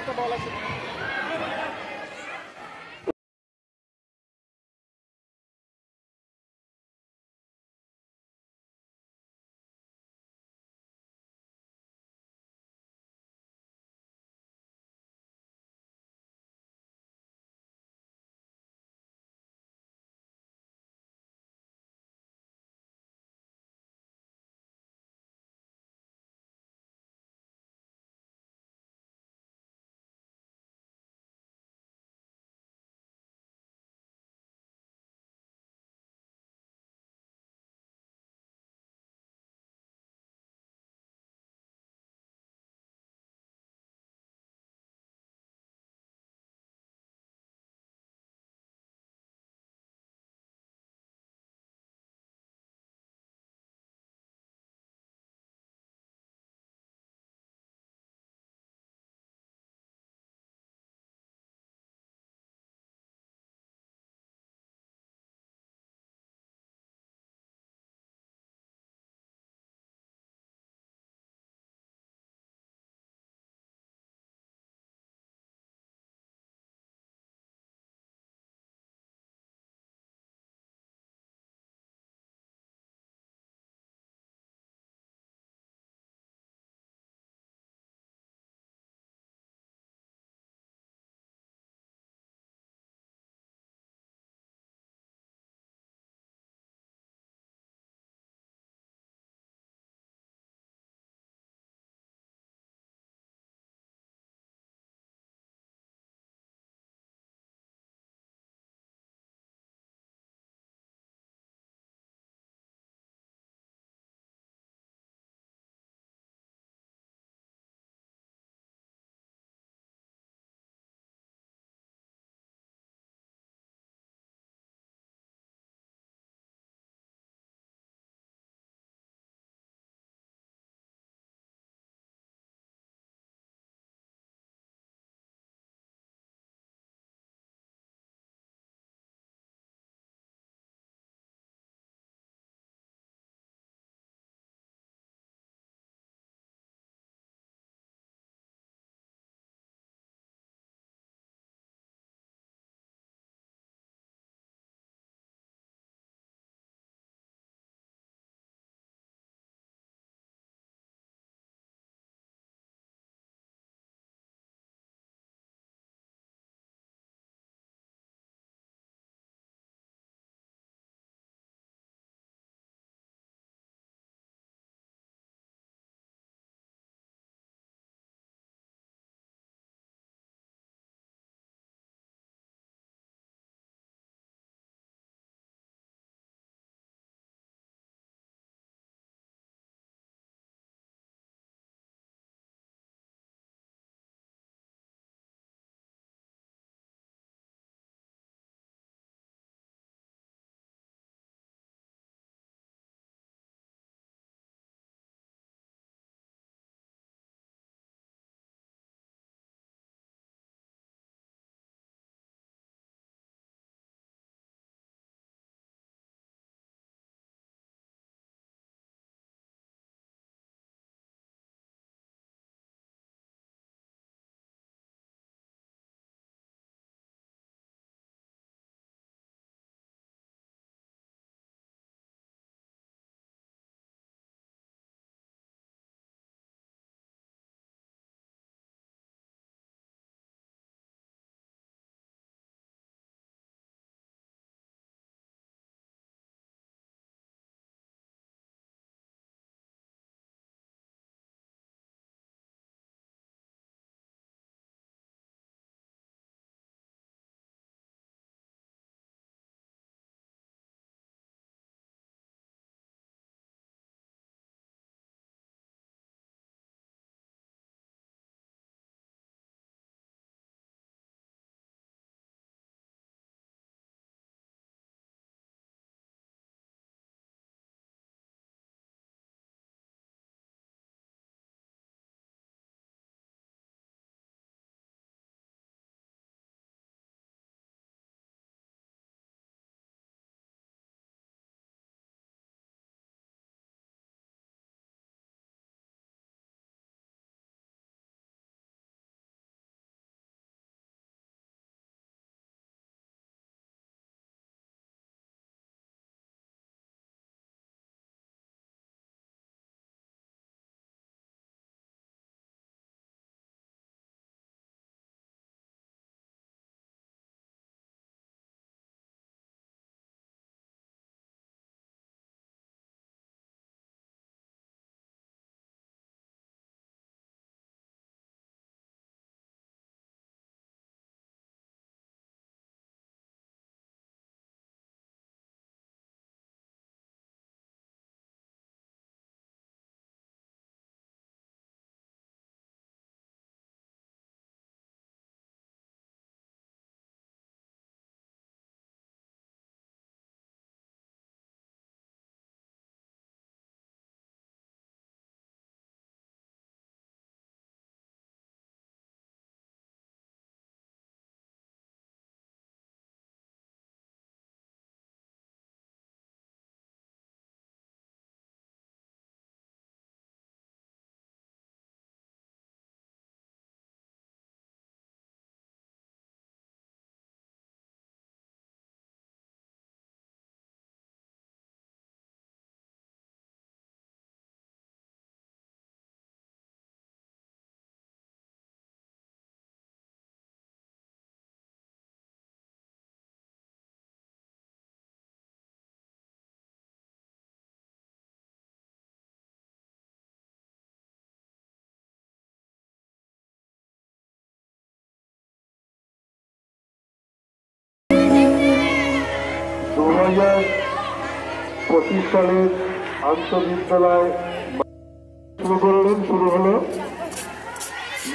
একটা বল আছে। 2025 সালের আন্তঃবিদ্যালয় শুরু হলো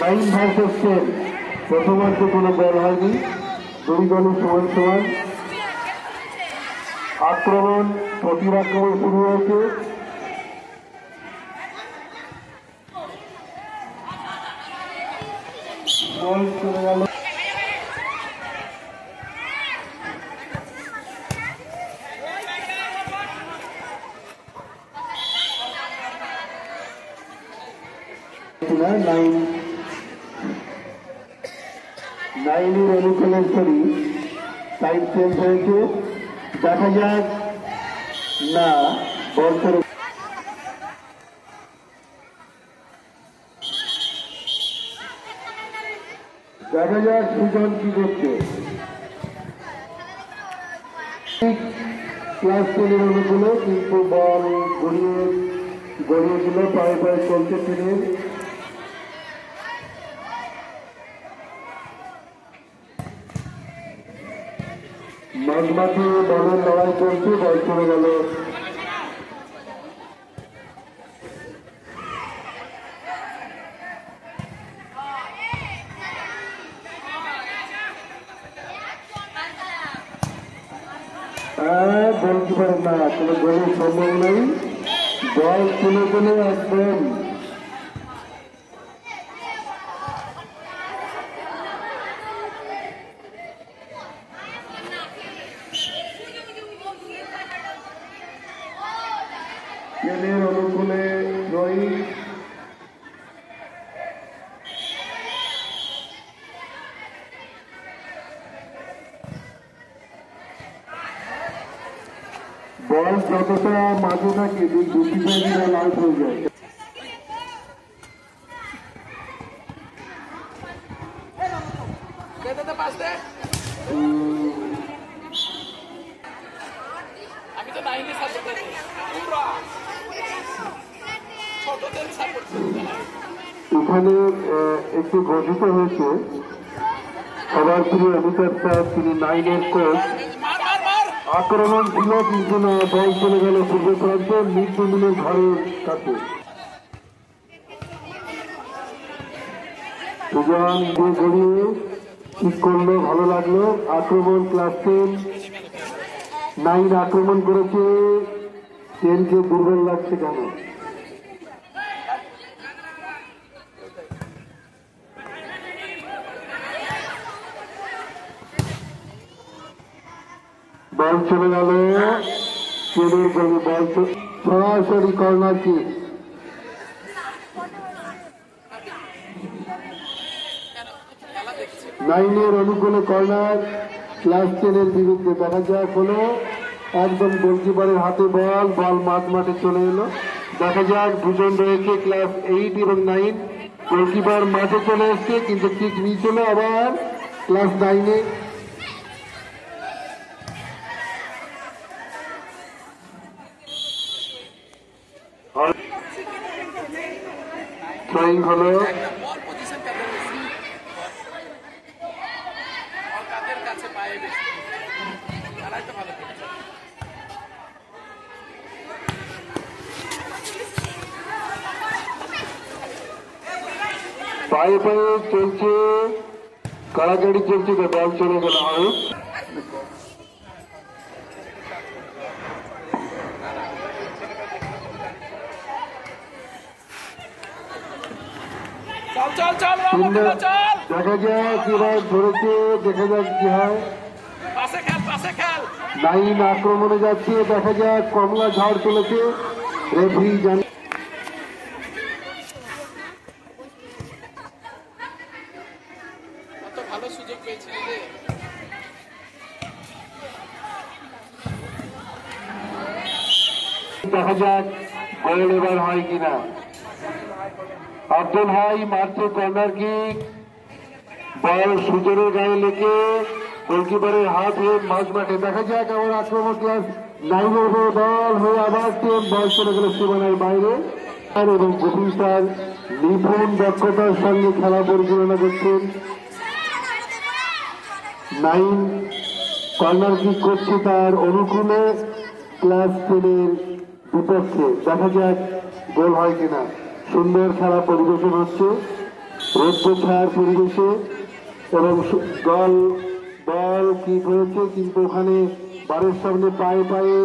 9 ভার্সেস 10। প্রথমার্ধে কোনো বল হয়নি, দুই দলই সমান সমান। আক্রমণ প্রতিরাক্রমণ শুরু হয়েছে। বল চলে গেল নাইনের অনুকূলের সরি সাইড চেঞ্জ হয়েছে। দেখা যাক, না বল করে দেখা যাক সুজন কি করছে। ক্লাস 10-এর অনুকূলে, কিন্তু বল গড়িয়ে দিল। পায়ে পায়ে চলছে ট্রেনের। মাঝমাঠে বলের লড়াই চলছে, বল চলে গেল গোলকিপারের না, কোনো গোলের সম্ভব নেই। বল তুলে গেলে একদম ট্রেনের অনুকূলে রই। বল যতটা মাঝে থাকে দুটি জায়গায় আউট হয়ে যায়। এখানে একটি ঘোষিত হয়েছে সবার প্রিয় অমিতাভ স্যার, তিনি 9-এর কোচ। আক্রমণ ছিল, কিন্তু না, বল চলে গেল পূর্ব প্রান্ত মিড ডে মিলের ঘরের কাছে। সুজন দিয়ে গড়িয়ে ঠিক করলো, ভালো লাগলো। আক্রমণ ক্লাস 10, 9 আক্রমণ করেছে। 10কে দুর্বল লাগছে কেন? বল চলে গেল ট্রেনের গলি। বল সরাসরি কর্নার কিক। নাইনের অনুকূলে কর্নার ক্লাস 10-এর বিরুদ্ধে। দেখা যাক, হলো একদম গোলকিপারের হাতে বল। বল মাঠে চলে এলো। দেখা যাক, দুজন রয়েছে ক্লাস 8 এবং 9। গোলকিপার মাঠে চলে এসছে, কিন্তু কিক নিয়ে চলে আবার ক্লাস 9-এ। থ্রোয়িং হলো। পায়ে পায়ে চলছে, কাড়াকাড়ি চলছে, বল চলে গেল আউট। দেখা যাক এবার ধরেছে, দেখা যাক কি হয়। 9 আক্রমণে যাচ্ছে। দেখা যাক, কমলা ঝড় চলেছে। রেফারি জানে দেখা যাক গোল এবার হয় কিনা। আব্দুল হাই মারছে কর্নার কিক। বল সুজনের গায়ে লেগে গোলকিপারের হাত হয়ে মাঝ মাঠে। দেখা যাক আবার আক্রমণ ক্লাস 9-এর হয়ে বল হয়ে আবার 10। বল চলে গেল সীমানার বাইরে। এবং গোপী স্যার নিপুণ দক্ষতার সঙ্গে খেলা পরিচালনা করছেন। 9 কর্নার কিক করছে তার অনুকূলে ক্লাস 10-এর বিপক্ষে। দেখা যাক গোল হয় কিনা। সুন্দর খেলা পরিবেশন হচ্ছে রৌদ্র ছায়ার পরিবেশে এবং বল কিক হয়েছে, কিন্তু ওখানে বারের সামনে পায়ে পায়ে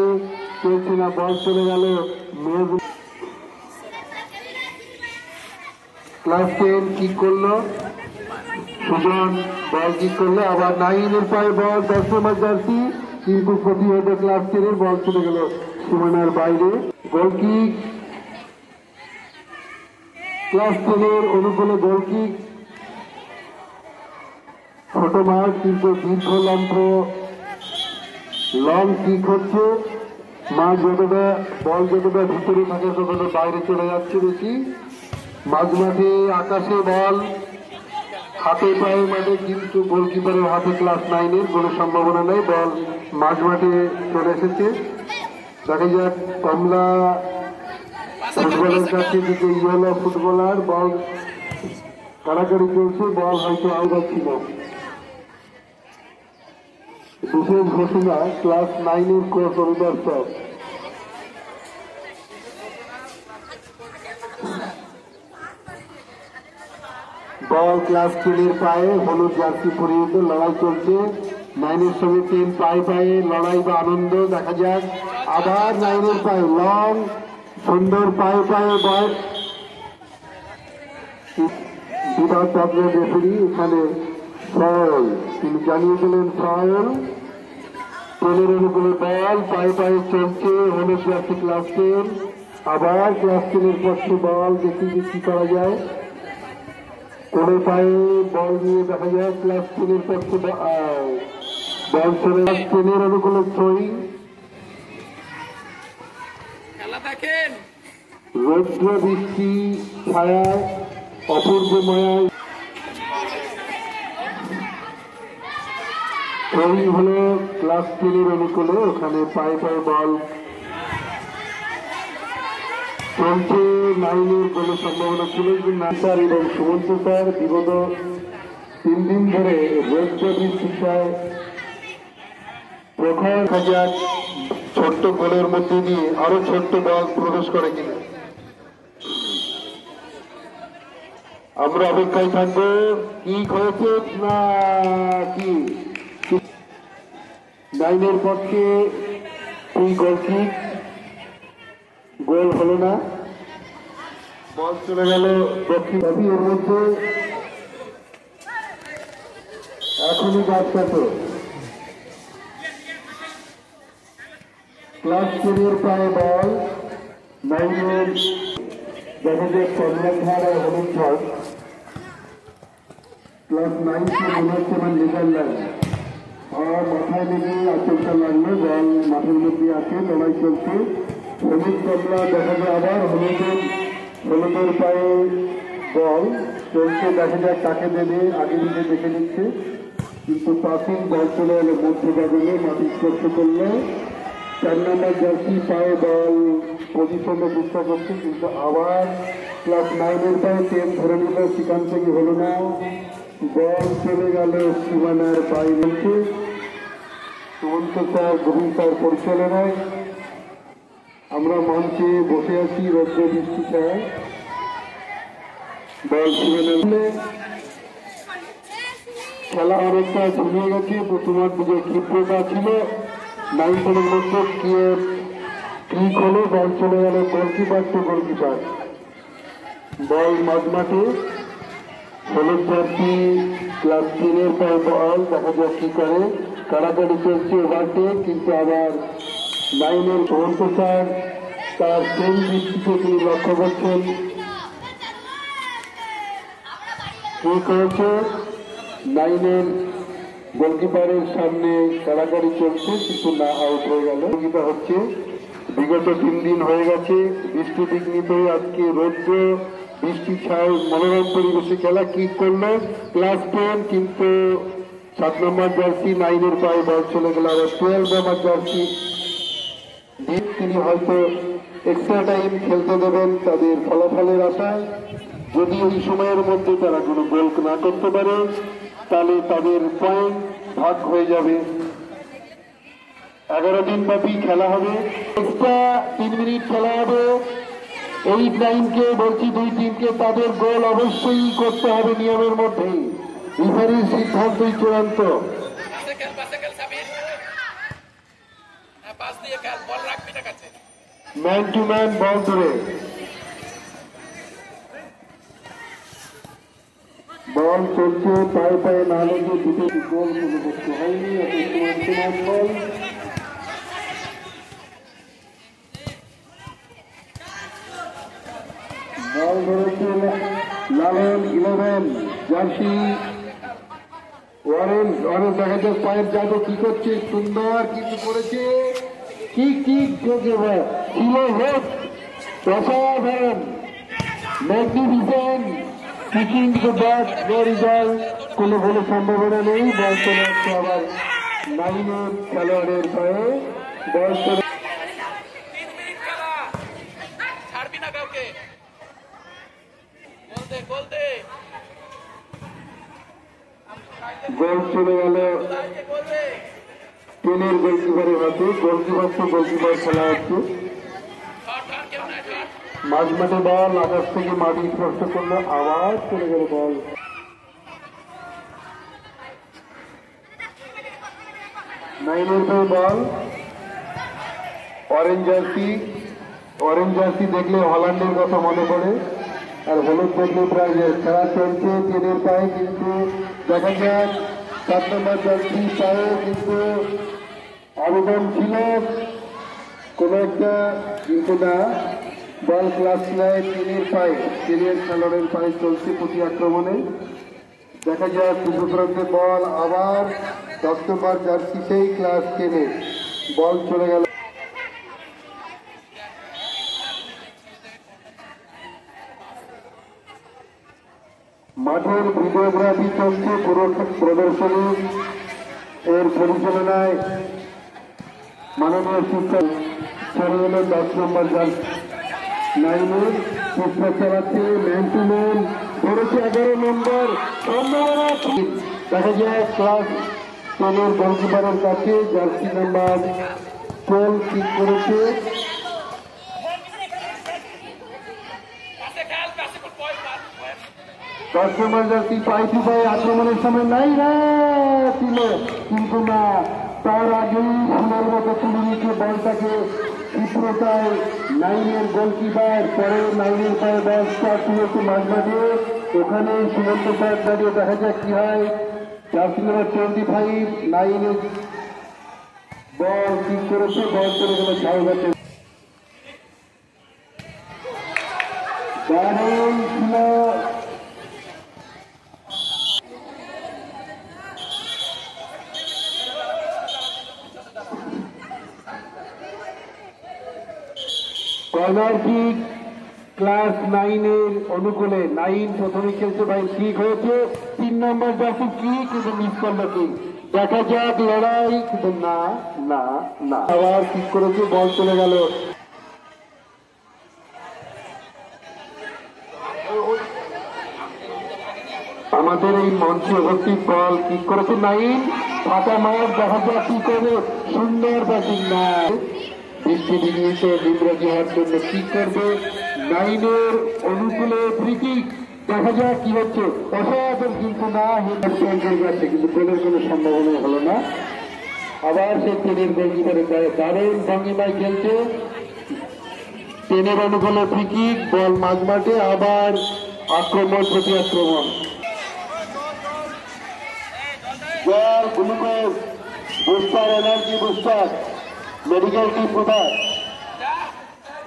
চলছে না, বল চলে গেল মেজ। ক্লাস 10 কিক করলো সুজন, বল কিক করলো আবার 9-এর পায়ে বল 10 নম্বর জার্সি, কিন্তু প্রতিহত ক্লাস 10-এর বল চলে গেল সীমানার বাইরে। গোল কিক ক্লাস 10-এর অনুকূলে গোল কিক, ছোট মাঠ কিন্তু দীর্ঘ লং কিক হচ্ছে। মাঠ যতটা বল যতটা ভিতরে থাকে ততটা বাইরে চলে যাচ্ছে বেশি। মাঝ মাঠে আকাশে বল হাতে পায়ে মাঠে, কিন্তু গোলকিপারের হাতে ক্লাস 9-এর কোনো সম্ভাবনা নেই। বল মাঝ মাঠে চলে এসেছে। দেখা যাক কমলা ফুটবলের কাছে দিকে ইয়েলো ফুটবলার, বল কাড়াকাড়ি চলছে, বল হয়তো আউট ছিল। বিশেষ ঘোষণা ক্লাস 9-এর কোচ অভিদার স্যার। বল ক্লাস 10-এর পায়ে হলুদ জার্সি পরিহিত, লড়াই চলছে 9-এর সঙ্গে 10 পায়ে পায়ে লড়াই বা আনন্দ। দেখা যাক আবার 9-এর পায়ে লং সুন্দর পায়ে পায়ে বল। বিভাগ চন্দ্র রেফারি এখানে ফাউল তিনি জানিয়েছিলেন, ফাউল। 10-এর অনুকূলে বল পায়ে পায়ে চলছে হলুদ জার্সি ক্লাস 10, আবার ক্লাস 10-এর পক্ষে বল। দেখি কি করা যায়। কোন পায়ে বল নিয়ে দেখা যায় ক্লাস 10-এর পক্ষে বল চলে 10-এর অনুকূলে ছই। রৌদ্র বৃষ্টি ছায়ায় অপূর্ব মায়ায় ছই হল ক্লাস 10-এর অনুকূলে। ওখানে পায়ে পায়ে বল চলছে। 9-এর কোনো সম্ভাবনা ছিল স্যার এবং সুমন্ত স্যার বিগত 3 দিন ধরে রৌদ্র বৃষ্টি ছায় প্রখর হাজার ছোট্ট গোলের মধ্যে দিয়ে আরো ছোট্ট বল প্রবেশ করে কিনা আমরা অপেক্ষায় থাকবো। কি হয়েছে না কি 9-এর পক্ষে এই গোল কিক, গোল হলো না, বল চলে গেল দক্ষিণ। এর মধ্যে এখনই বাচ্চাত ক্লাস 10-এর পায়ে বল 9-এর দেখা যায় কর্মধার আর হলুদ ঝড়। ক্লাস 9-কে মনে হচ্ছে আমার নেদারল্যান্ড আর মাথায় লেগে আচমকা লাগলো, বল মাঠের মধ্যে আছে, লড়াই চলছে। হলুদ কমলা দেখা যায় আবার হলুদের পায়ে বল চলছে। দেখা যায় কাকে দেবে আগে দিকে দেখে নিচ্ছে, কিন্তু পাসিং বল চলে এলো মধ্যে বাজলে মাটি স্পর্শ করলো। 4 নম্বর জার্সি পায়ে বল পজিশনে চেষ্টা করছে, কিন্তু আবার ক্লাস 9-এর পায়ে 10 ধরে নিল, সেখান থেকে হলো না, বল চলে গেল সীমানার পায়ে মধ্যে। সুমন্ত স্যার গভীর স্যার পরিচালনায় আমরা মঞ্চে বসে আছি রৌদ্র বৃষ্টি ছায়। বল সীমানার খেলা অনেকটা ঝুমিয়ে গেছে। প্রথমার দিকে ক্ষিপ্রতা ছিল, 9-10-এর মধ্যে ঠিক হলো, বল চলে গেল গোলকিপার টু গোলকিপার। বল মাঝমাঠে হলুদ জার্সি ক্লাস 10-এর পায়ে বল, দেখা যাক কি করে। কাড়াকাড়ি চলছে ওভারটেক, কিন্তু আবার 9-এর সুমন্ত স্যার তার সেম দৃষ্টিতে তিনি লক্ষ্য করছেন কি করেছে। 9-এর গোলকিপারের সামনে কাড়াকাড়ি চলছে, কিন্তু না, আউট হয়ে গেল। গোলকিপার হচ্ছে বিগত 3 দিন হয়ে গেছে বৃষ্টি বিঘ্নিত, আজকে রৌদ্র বৃষ্টি ছায় মনোরম পরিবেশে খেলা। কিক করলো ক্লাস 10, কিন্তু 7 নম্বর জার্সি 9-এর পায়ে বল চলে গেল। আবার 12 নম্বর জার্সি তিনি হয়তো এক্সট্রা টাইম খেলতে দেবেন তাদের ফলাফলের আশায়। যদি ওই সময়ের মধ্যে তারা কোনো গোল না করতে পারে তাহলে তাদের পয়েন্ট ভাগ হয়ে যাবে। 11 দিন ব্যাপী খেলা হবে। এক্সট্রা 3 মিনিট খেলা হবে। 8-9 কে বলছি, দুই টিমকে তাদের গোল অবশ্যই করতে হবে নিয়মের মধ্যে। রেফারির সিদ্ধান্তই চূড়ান্ত। ম্যান টু ম্যান বল ধরে বল চলছে, পায়ে পায়ে না লেগে দুটো গোল কোনো করতে হয়নি। বল বল ধরেছে লালন 11 জার্সি অরেঞ্জ। অরেঞ্জ দেখা যাক পায়ের জাদু কি করছে, সুন্দর কিছু করেছে। কি ছিল হোক অসাধারণ, magnificent kicking to bat, no result, কোনো কোনো সম্ভাবনা নেই। বল চলে আসছে আবার 9 খেলোয়াড়ের পায়ে। বল চলে গোল চলে গেল 10 গোলকিপারের হাতে। গোলকিপার তো গোলকিপার খেলা হচ্ছে। মাঝ মাঠে বল আকাশ থেকে মাটি স্পর্শ করলো, আবার চলে গেল বল। নাইনের বল অরেঞ্জ জার্সি। অরেঞ্জ জার্সি দেখলে হল্যান্ডের কথা মনে পড়ে, আর হলুদ দেখলে প্রায় খেলা চলছে 10 পায়ে। কিন্তু দেখা যাক 7 নম্বর জার্সি পায়ে কিন্তু আবেদন ছিল কোন একটা, কিন্তু না, বল ক্লাস নেয় 10 পায়ে। 10 খেলোয়াড়ের পায়ে চলছে প্রতি আক্রমণে। দেখা যাক দুটো প্রান্তে বল আবার 10 নম্বর জার্সি সেই ক্লাস 10 বল চলে গেল। মাঠের ভিডিওগ্রাফি চলছে, পুরো প্রদর্শনী এর পরিচালনায় মাননীয় শিক্ষক চলে গেল 10 নম্বর জার্সি 9 চেষ্টা চালাচ্ছে। ম্যান টু ম্যান ধরেছে 11 নম্বর। দেখা যায় ক্লাস 10 গোলকিপারের কাছে জার্সি নাম্বার 12 ঠিক করেছে। 10 নম্বর জার্সি পাই টু পাই আক্রমণের সময় নাই ছিল, কিন্তু না, তার আগেই ফুলের মতো তুলে নিচ্ছে বলটাকে তীব্রতায় 9 গোলকিপার। পরে 9 পায়ে বল স্টার্ট হয়েছে মাঝমাঠে, ওখানে সুমন্ত স্যার দাঁড়িয়ে। দেখা যাক কি হয়। জার্সি নম্বর 25 9 বল ঠিক করেছে, বল চলে গেল ঝাউগাছে। দারুণ ছিল কর্নার কিক ক্লাস 9 অনুকূলে। 9 প্রথমে খেলছে ভাই, ঠিক হয়েছে 3 নম্বর জার্সি কি, কিন্তু মিস করলো কি। দেখা যাক লড়াই, কিন্তু না না না, আবার ঠিক করেছে, বল চলে গেল। আমাদের এই মঞ্চে উপস্থিত বল ঠিক করেছে 9 ফাটা মার। দেখা যাক কি করবে, সুন্দর ব্যাটিং না, দৃষ্টি বিনিয়োগ নিম্রাজি হওয়ার জন্য কি করবে। 9 অনুকূলে ফ্রি কিক, দেখা যাক কি হচ্ছে। অসাধারণ, কিন্তু না, হেডের কাছে কিন্তু গোলের কোনো সম্ভাবনা হলো না। আবার সে 10 গোলকিপারের দারুণ ভঙ্গিমায় খেলছে। 10 অনুকূলে ফ্রি কিক, বল মাঝ মাঠে, আবার আক্রমণ প্রতি আক্রমণ। জল glucose booster, energy booster, medical team কোথায়?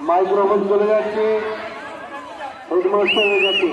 মাইক্রোফোন চলে যাচ্ছে, হেডমাস্টার হয়ে যাচ্ছে।